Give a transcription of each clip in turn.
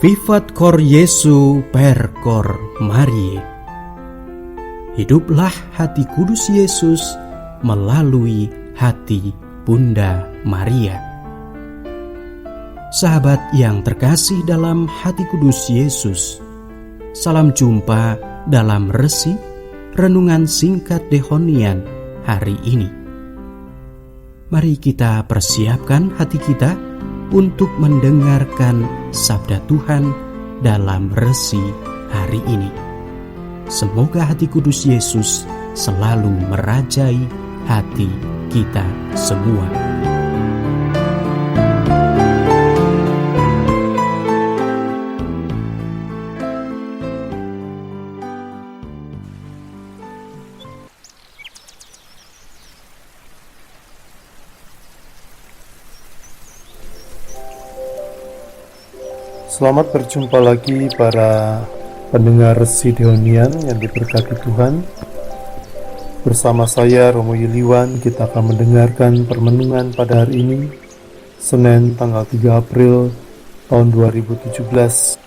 Vivat cor Jesu per cor Marie. Hiduplah hati kudus Yesus melalui hati Bunda Maria. Sahabat yang terkasih dalam hati kudus Yesus, salam jumpa dalam resi renungan singkat Dehonian hari ini. Mari kita persiapkan hati kita untuk mendengarkan sabda Tuhan dalam resi hari ini. Semoga hati kudus Yesus selalu merajai hati kita semua. Selamat berjumpa lagi para pendengar Resi Dehonian yang diberkati Tuhan. Bersama saya Romo Yuliwan, kita akan mendengarkan permenungan pada hari ini, Senin tanggal 3 April tahun 2017.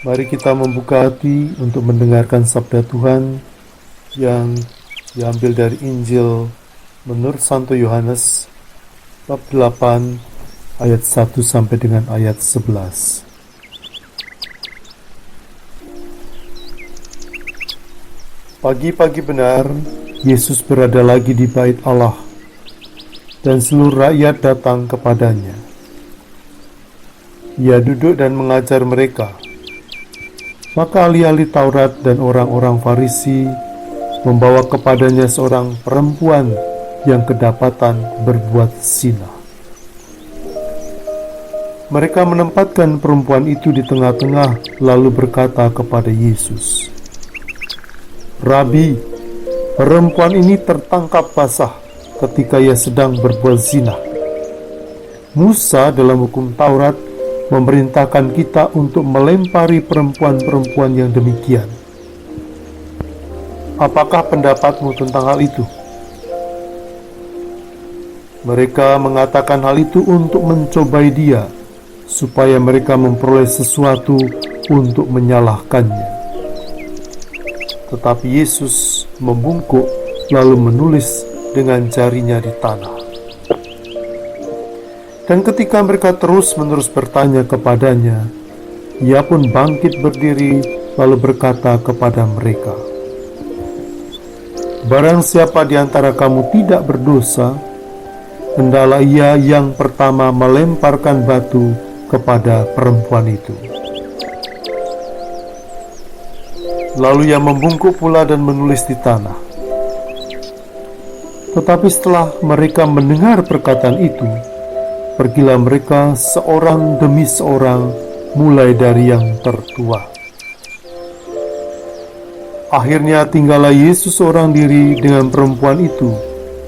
Mari kita membuka hati untuk mendengarkan sabda Tuhan yang diambil dari Injil menurut Santo Yohanes bab 8 ayat 1 sampai dengan ayat 11. Pagi-pagi benar, Yesus berada lagi di bait Allah, dan seluruh rakyat datang kepadanya. Ia duduk dan mengajar mereka. Maka ahli-ahli Taurat dan orang-orang Farisi membawa kepadanya seorang perempuan yang kedapatan berbuat zina. Mereka menempatkan perempuan itu di tengah-tengah, lalu berkata kepada Yesus, "Rabi, perempuan ini tertangkap basah ketika ia sedang berbuat zina. Musa dalam hukum Taurat memerintahkan kita untuk melempari perempuan-perempuan yang demikian. Apakah pendapatmu tentang hal itu?" Mereka mengatakan hal itu untuk mencobai dia, supaya mereka memperoleh sesuatu untuk menyalahkannya. Tetapi Yesus membungkuk lalu menulis dengan jarinya di tanah. Dan ketika mereka terus-menerus bertanya kepadanya, ia pun bangkit berdiri lalu berkata kepada mereka, "Barang siapa di antara kamu tidak berdosa, hendaklah ia yang pertama melemparkan batu kepada perempuan itu." Lalu ia membungkuk pula dan menulis di tanah. Tetapi setelah mereka mendengar perkataan itu, pergilah mereka seorang demi seorang, mulai dari yang tertua. Akhirnya tinggallah Yesus seorang diri dengan perempuan itu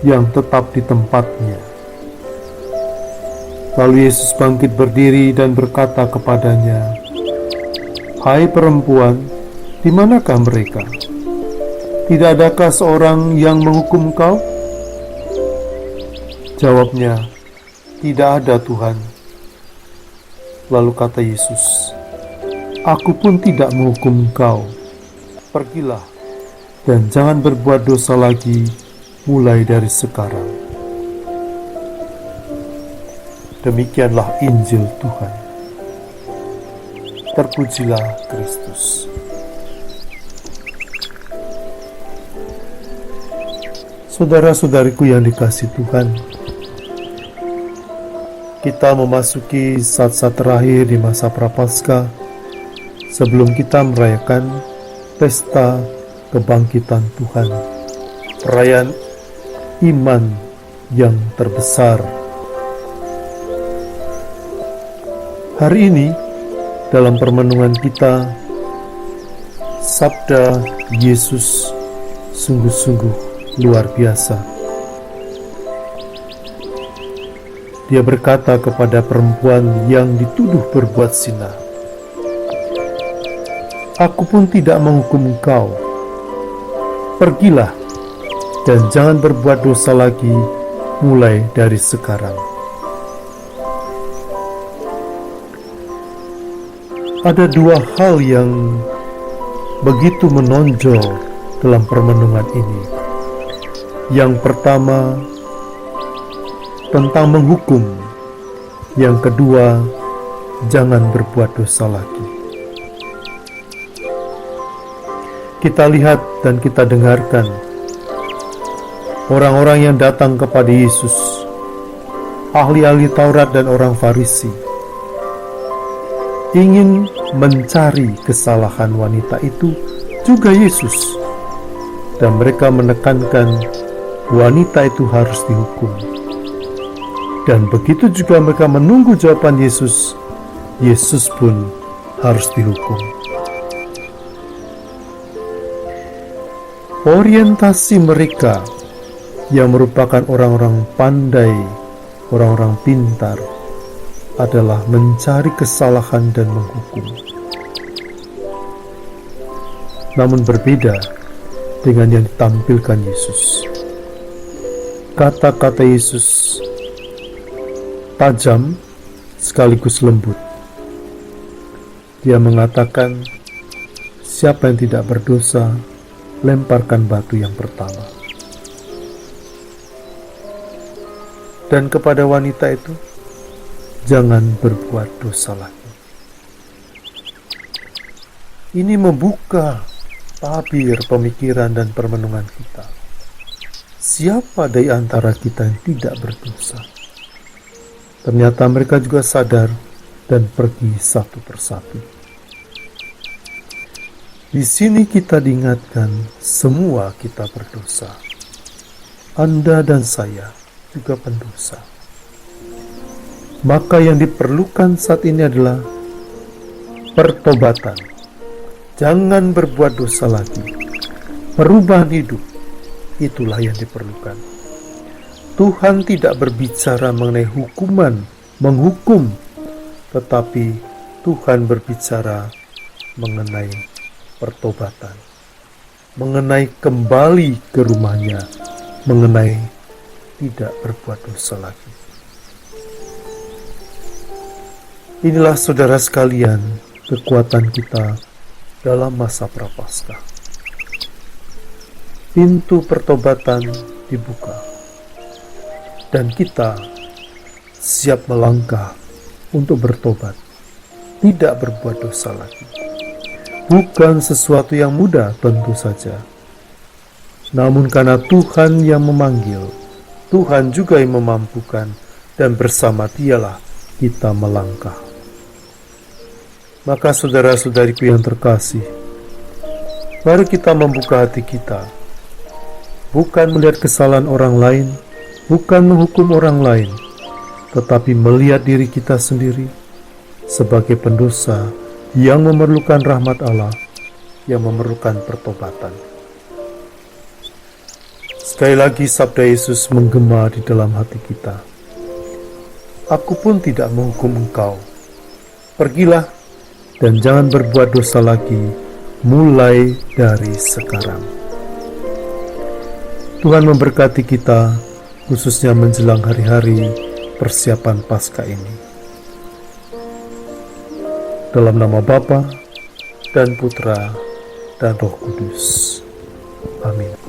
yang tetap di tempatnya. Lalu Yesus bangkit berdiri dan berkata kepadanya, "Hai perempuan, di manakah mereka? Tidak adakah seorang yang menghukum kau?" Jawabnya, "Tidak ada, Tuhan." Lalu kata Yesus, "Aku pun tidak menghukum kau. Pergilah dan jangan berbuat dosa lagi mulai dari sekarang." Demikianlah Injil Tuhan. Terpujilah Kristus. Saudara-saudariku yang dikasihi Tuhan, kita memasuki saat-saat terakhir di masa Prapaskah sebelum kita merayakan pesta kebangkitan Tuhan, perayaan iman yang terbesar. Hari ini, dalam permenungan kita, sabda Yesus sungguh-sungguh luar biasa. Dia berkata kepada perempuan yang dituduh berbuat zina, "Aku pun tidak menghukum engkau. Pergilah dan jangan berbuat dosa lagi mulai dari sekarang." Ada dua hal yang begitu menonjol dalam permenungan ini. Yang pertama, tentang menghukum. Yang kedua, jangan berbuat dosa lagi. Kita lihat dan kita dengarkan orang-orang yang datang kepada Yesus, ahli-ahli Taurat dan orang Farisi, ingin mencari kesalahan wanita itu juga Yesus, dan mereka menekankan wanita itu harus dihukum. Dan begitu juga mereka menunggu jawaban Yesus, Yesus pun harus dihukum. Orientasi mereka yang merupakan orang-orang pandai, orang-orang pintar, adalah mencari kesalahan dan menghukum. Namun berbeda dengan yang ditampilkan Yesus. Kata-kata Yesus tajam sekaligus lembut. Dia mengatakan, siapa yang tidak berdosa, lemparkan batu yang pertama. Dan kepada wanita itu, jangan berbuat dosa lagi. Ini membuka tabir pemikiran dan permenungan kita. Siapa dari antara kita yang tidak berdosa? Ternyata mereka juga sadar dan pergi satu persatu. Di sini kita diingatkan semua kita berdosa. Anda dan saya juga pendosa. Maka yang diperlukan saat ini adalah pertobatan. Jangan berbuat dosa lagi. Perubahan hidup, itulah yang diperlukan. Tuhan tidak berbicara mengenai hukuman, menghukum, tetapi Tuhan berbicara mengenai pertobatan, mengenai kembali ke rumahnya, mengenai tidak berbuat dosa lagi. Inilah saudara sekalian, kekuatan kita dalam masa Prapaskah. Pintu pertobatan dibuka, dan kita siap melangkah untuk bertobat, tidak berbuat dosa lagi. Bukan sesuatu yang mudah tentu saja, namun karena Tuhan yang memanggil, Tuhan juga yang memampukan, dan bersama Dialah kita melangkah. Maka saudara-saudariku yang terkasih, mari kita membuka hati kita, bukan melihat kesalahan orang lain, bukan menghukum orang lain, tetapi melihat diri kita sendiri sebagai pendosa yang memerlukan rahmat Allah, yang memerlukan pertobatan. Sekali lagi sabda Yesus menggema di dalam hati kita. Aku pun tidak menghukum engkau. Pergilah dan jangan berbuat dosa lagi mulai dari sekarang. Tuhan memberkati kita, khususnya menjelang hari-hari persiapan Paskah ini. Dalam nama Bapa dan Putra dan Roh Kudus. Amin.